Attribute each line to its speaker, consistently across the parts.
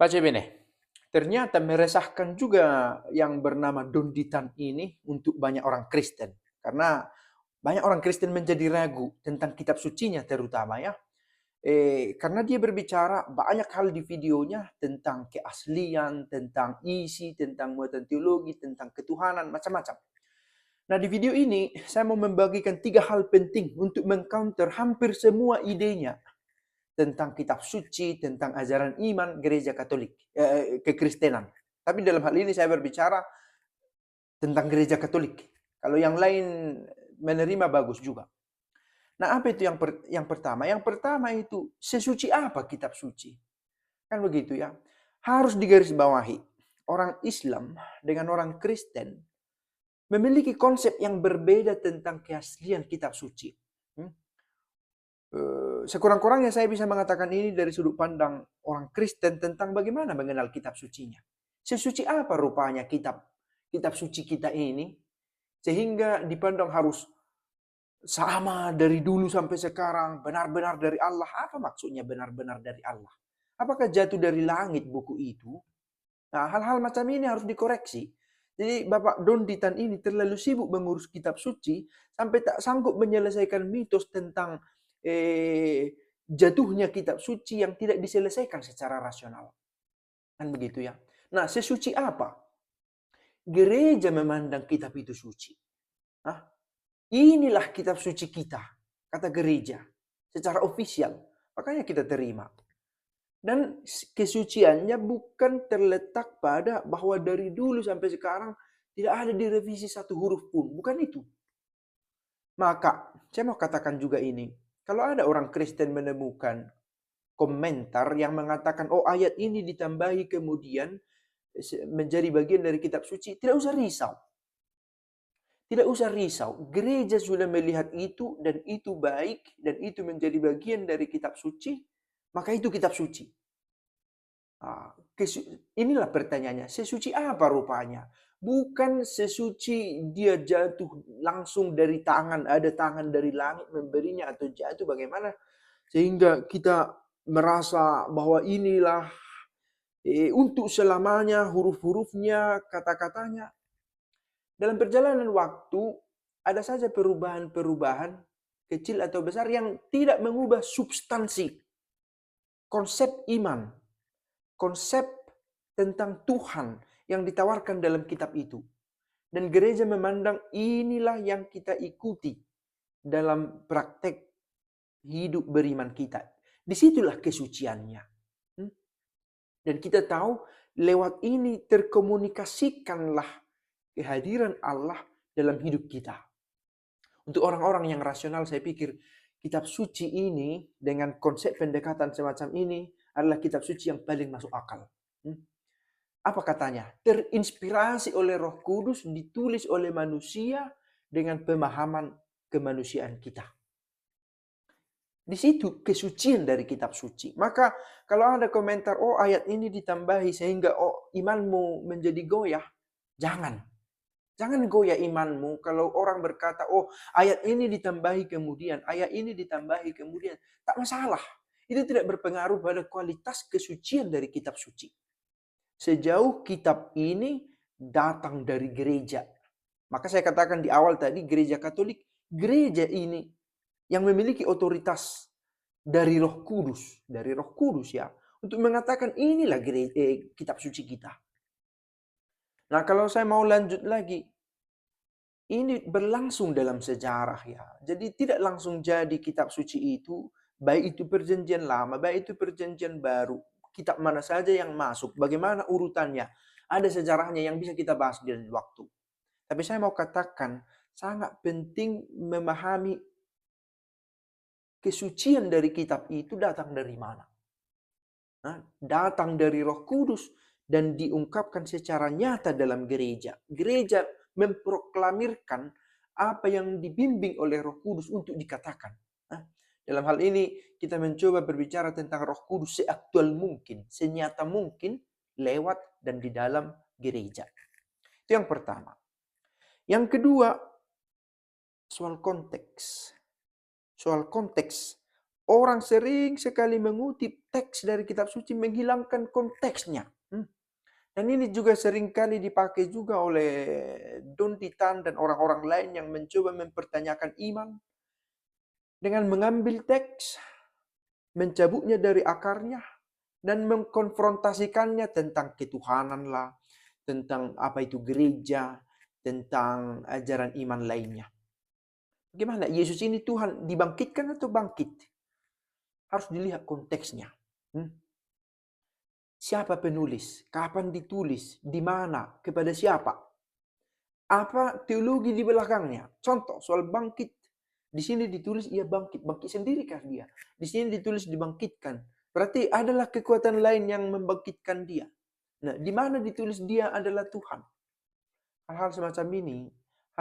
Speaker 1: Pace bene, ternyata meresahkan juga yang bernama Donditan ini untuk banyak orang Kristen. Karena banyak orang Kristen menjadi ragu tentang kitab sucinya terutama ya. Karena dia berbicara banyak hal di videonya tentang keaslian, tentang isi, tentang muatan teologi, tentang ketuhanan, macam-macam. Nah di video ini saya mau membagikan 3 hal penting untuk mengcounter hampir semua idenya tentang kitab suci, tentang ajaran iman gereja Katolik, kekristenan. Tapi dalam hal ini saya berbicara tentang gereja Katolik. Kalau yang lain menerima bagus juga. Nah, apa itu yang pertama? Yang pertama itu sesuci apa kitab suci? Kan begitu ya. Harus digarisbawahi. Orang Islam dengan orang Kristen memiliki konsep yang berbeda tentang keaslian kitab suci. Hmm? Sekurang-kurangnya saya bisa mengatakan ini dari sudut pandang orang Kristen tentang bagaimana mengenal kitab sucinya. Sesuci apa rupanya kitab suci kita ini sehingga dipandang harus sama dari dulu sampai sekarang, benar-benar dari Allah. Apa maksudnya benar-benar dari Allah? Apakah jatuh dari langit buku itu? Nah, hal-hal macam ini harus dikoreksi. Jadi Bapak Donditan ini terlalu sibuk mengurus kitab suci sampai tak sanggup menyelesaikan mitos tentang jatuhnya kitab suci yang tidak diselesaikan secara rasional. Kan begitu ya. Nah, sesuci apa? Gereja memandang kitab itu suci. Hah? Inilah kitab suci kita, kata gereja. Secara ofisial. Makanya kita terima. Dan kesuciannya bukan terletak pada bahwa dari dulu sampai sekarang tidak ada direvisi satu huruf pun. Bukan itu. Maka, saya mau katakan juga ini. Kalau ada orang Kristen menemukan komentar yang mengatakan, oh ayat ini ditambahi kemudian menjadi bagian dari kitab suci, tidak usah risau. Tidak usah risau. Gereja sudah melihat itu dan itu baik dan itu menjadi bagian dari kitab suci, maka itu kitab suci. Inilah pertanyaannya, sesuci apa rupanya? Bukan sesuci dia jatuh langsung dari tangan, ada tangan dari langit memberinya atau jatuh bagaimana sehingga kita merasa bahwa inilah untuk selamanya huruf-hurufnya, kata-katanya. Dalam perjalanan waktu ada saja perubahan-perubahan kecil atau besar yang tidak mengubah substansi konsep iman, konsep tentang Tuhan yang ditawarkan dalam kitab itu. Dan gereja memandang inilah yang kita ikuti dalam praktek hidup beriman kita. Disitulah kesuciannya. Dan kita tahu lewat ini terkomunikasikanlah kehadiran Allah dalam hidup kita. Untuk orang-orang yang rasional saya pikir kitab suci ini dengan konsep pendekatan semacam ini adalah kitab suci yang paling masuk akal. Apa katanya? Terinspirasi oleh Roh Kudus, ditulis oleh manusia dengan pemahaman kemanusiaan kita. Di situ kesucian dari kitab suci. Maka kalau ada komentar, oh ayat ini ditambahi sehingga imanmu menjadi goyah. Jangan. Jangan goyah imanmu kalau orang berkata, oh ayat ini ditambahi kemudian, ayat ini ditambahi kemudian. Tak masalah. Itu tidak berpengaruh pada kualitas kesucian dari kitab suci. Sejauh kitab ini datang dari gereja. Maka saya katakan di awal tadi, gereja Katolik, gereja ini yang memiliki otoritas dari Roh Kudus ya, untuk mengatakan inilah kitab suci kita. Nah, kalau saya mau lanjut lagi, ini berlangsung dalam sejarah ya. Jadi tidak langsung jadi kitab suci itu, baik itu perjanjian lama, baik itu perjanjian baru. Kitab mana saja yang masuk, bagaimana urutannya. Ada sejarahnya yang bisa kita bahas di waktu. Tapi saya mau katakan, sangat penting memahami kesucian dari kitab itu datang dari mana. Datang dari Roh Kudus dan diungkapkan secara nyata dalam gereja. Gereja memproklamirkan apa yang dibimbing oleh Roh Kudus untuk dikatakan. Dalam hal ini kita mencoba berbicara tentang Roh Kudus seaktual mungkin, senyata mungkin lewat dan di dalam gereja. Itu yang pertama. Yang kedua, soal konteks. Soal konteks Orang sering sekali mengutip teks dari kitab suci menghilangkan konteksnya. Dan ini juga seringkali dipakai juga oleh Don Titan dan orang-orang lain yang mencoba mempertanyakan iman dengan mengambil teks, mencabutnya dari akarnya, dan mengkonfrontasikannya tentang ketuhanan lah, tentang apa itu gereja, tentang ajaran iman lainnya. Bagaimana? Yesus ini Tuhan dibangkitkan atau bangkit? Harus dilihat konteksnya. Siapa penulis? Kapan ditulis? Di mana? Kepada siapa? Apa teologi di belakangnya? Contoh, soal bangkit. Di sini ditulis ia bangkit. Bangkit sendirikah dia? Di sini ditulis dibangkitkan. Berarti adalah kekuatan lain yang membangkitkan dia. Nah, di mana ditulis dia adalah Tuhan? Hal-hal semacam ini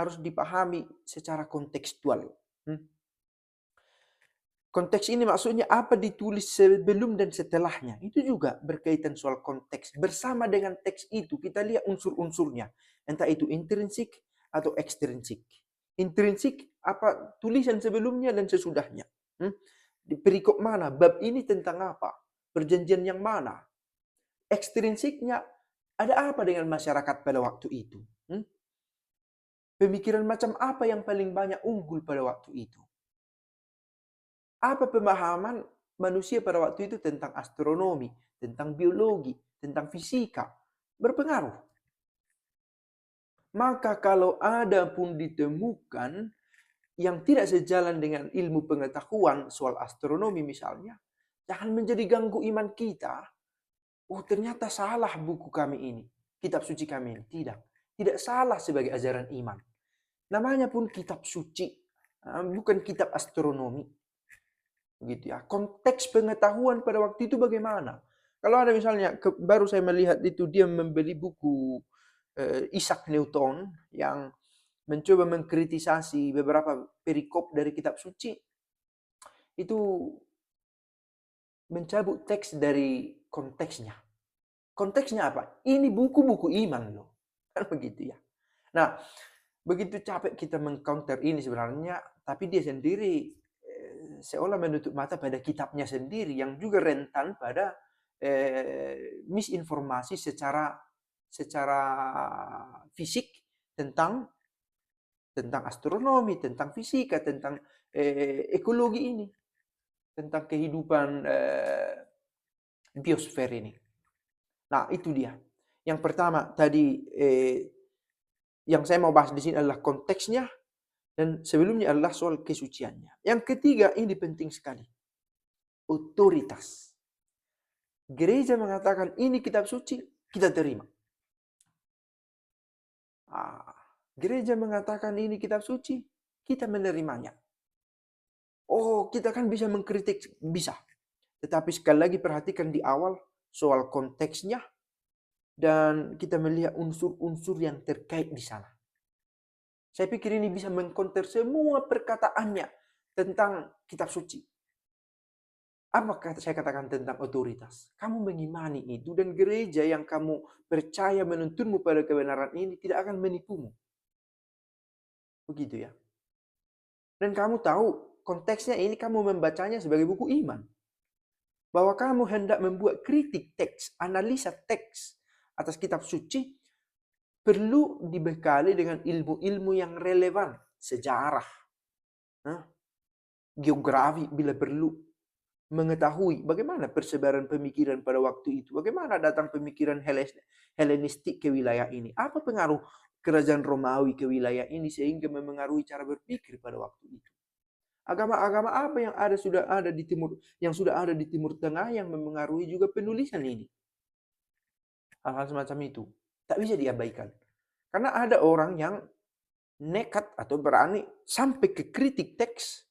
Speaker 1: harus dipahami secara kontekstual. Konteks ini maksudnya apa ditulis sebelum dan setelahnya. Itu juga berkaitan soal konteks. Bersama dengan teks itu kita lihat unsur-unsurnya. Entah itu intrinsik atau ekstrinsik. Intrinsik apa tulisan sebelumnya dan sesudahnya. Di perikop mana? Bab ini tentang apa? Perjanjian yang mana? Ekstrinsiknya ada apa dengan masyarakat pada waktu itu? Pemikiran macam apa yang paling banyak unggul pada waktu itu? Apa pemahaman manusia pada waktu itu tentang astronomi, tentang biologi, tentang fisika? Berpengaruh. Maka kalau ada pun ditemukan yang tidak sejalan dengan ilmu pengetahuan soal astronomi misalnya, jangan menjadi ganggu iman kita. Oh, ternyata salah buku kami ini, kitab suci kami ini. Tidak. Tidak salah sebagai ajaran iman. Namanya pun kitab suci, bukan kitab astronomi. Begitu ya. Konteks pengetahuan pada waktu itu bagaimana? Kalau ada misalnya, baru saya melihat itu dia membeli buku Isaac Newton yang mencoba mengkritisasi beberapa perikop dari kitab suci, itu mencabut teks dari konteksnya. Konteksnya apa? Ini buku-buku iman loh. Kan begitu ya. Nah, begitu capek kita mengcounter ini sebenarnya, tapi dia sendiri seolah menutup mata pada kitabnya sendiri yang juga rentan pada misinformasi secara fisik tentang astronomi, tentang fisika, tentang ekologi ini, tentang kehidupan biosfer ini. Nah, itu dia. Yang pertama tadi yang saya mau bahas di sini adalah konteksnya, dan sebelumnya adalah soal kesuciannya. Yang ketiga, ini penting sekali. Otoritas. Gereja mengatakan ini kitab suci, kita terima. Gereja mengatakan ini kitab suci, kita menerimanya. Oh, kita kan bisa mengkritik, bisa. Tetapi sekali lagi perhatikan di awal soal konteksnya, dan kita melihat unsur-unsur yang terkait di sana. Saya pikir ini bisa mengkonter semua perkataannya tentang kitab suci. Apa saya katakan tentang otoritas? Kamu mengimani itu, dan gereja yang kamu percaya menuntunmu pada kebenaran ini tidak akan menipumu. Begitu ya. Dan kamu tahu konteksnya ini, kamu membacanya sebagai buku iman. Bahwa kamu hendak membuat kritik teks, analisa teks atas kitab suci, perlu dibekali dengan ilmu-ilmu yang relevan. Sejarah, geografi bila perlu. Mengetahui bagaimana persebaran pemikiran pada waktu itu. Bagaimana datang pemikiran Helenistik ke wilayah ini. Apa pengaruh kerajaan Romawi ke wilayah ini sehingga memengaruhi cara berpikir pada waktu itu. Agama-agama apa yang sudah ada di Timur Tengah yang memengaruhi juga penulisan ini. Hal-hal semacam itu tak bisa diabaikan. Karena ada orang yang nekat atau berani sampai ke kritik teks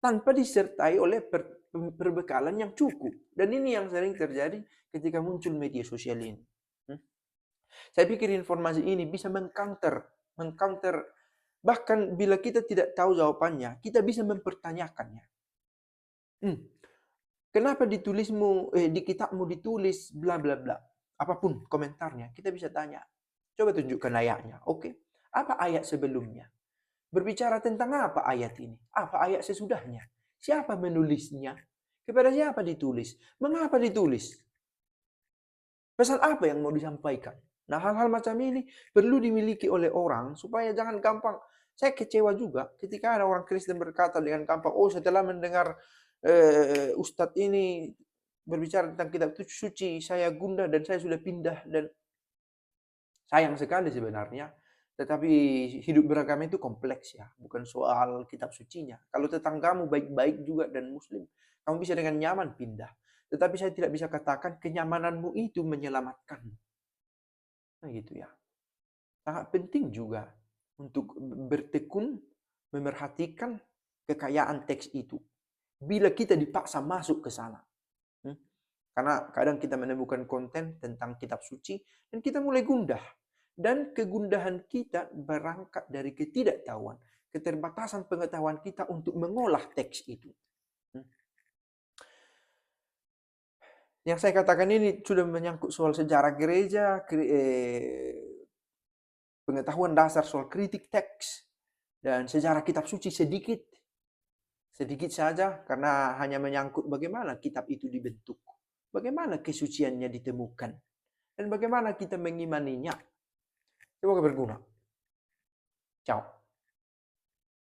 Speaker 1: tanpa disertai oleh perbekalan yang cukup. Dan ini yang sering terjadi ketika muncul media sosial ini. Saya pikir informasi ini bisa mengcounter. Bahkan bila kita tidak tahu jawabannya, kita bisa mempertanyakannya. Kenapa di kitabmu ditulis bla bla bla. Apapun komentarnya, kita bisa tanya. Coba tunjukkan ayatnya. Oke. Apa ayat sebelumnya? Berbicara tentang apa ayat ini? Apa ayat sesudahnya? Siapa menulisnya? Kepada siapa ditulis? Mengapa ditulis? Pesan apa yang mau disampaikan? Nah, hal-hal macam ini perlu dimiliki oleh orang supaya jangan gampang. Saya kecewa juga ketika ada orang Kristen berkata dengan gampang, oh setelah mendengar Ustadz ini berbicara tentang kitab suci, saya gundah dan saya sudah pindah. Dan sayang sekali sebenarnya. Tetapi hidup beragama itu kompleks ya, bukan soal kitab sucinya. Kalau tetanggamu baik-baik juga dan muslim, kamu bisa dengan nyaman pindah. Tetapi saya tidak bisa katakan kenyamananmu itu menyelamatkanmu. Nah gitu ya. Sangat penting juga untuk bertekun memerhatikan kekayaan teks itu. Bila kita dipaksa masuk ke sana. Karena kadang kita menemukan konten tentang kitab suci dan kita mulai gundah. Dan kegundahan kita berangkat dari ketidaktahuan, keterbatasan pengetahuan kita untuk mengolah teks itu. Yang saya katakan ini sudah menyangkut soal sejarah gereja, pengetahuan dasar soal kritik teks, dan sejarah kitab suci sedikit. Sedikit saja karena hanya menyangkut bagaimana kitab itu dibentuk. Bagaimana kesuciannya ditemukan. Dan bagaimana kita mengimaninya. Semoga berguna. Ciao.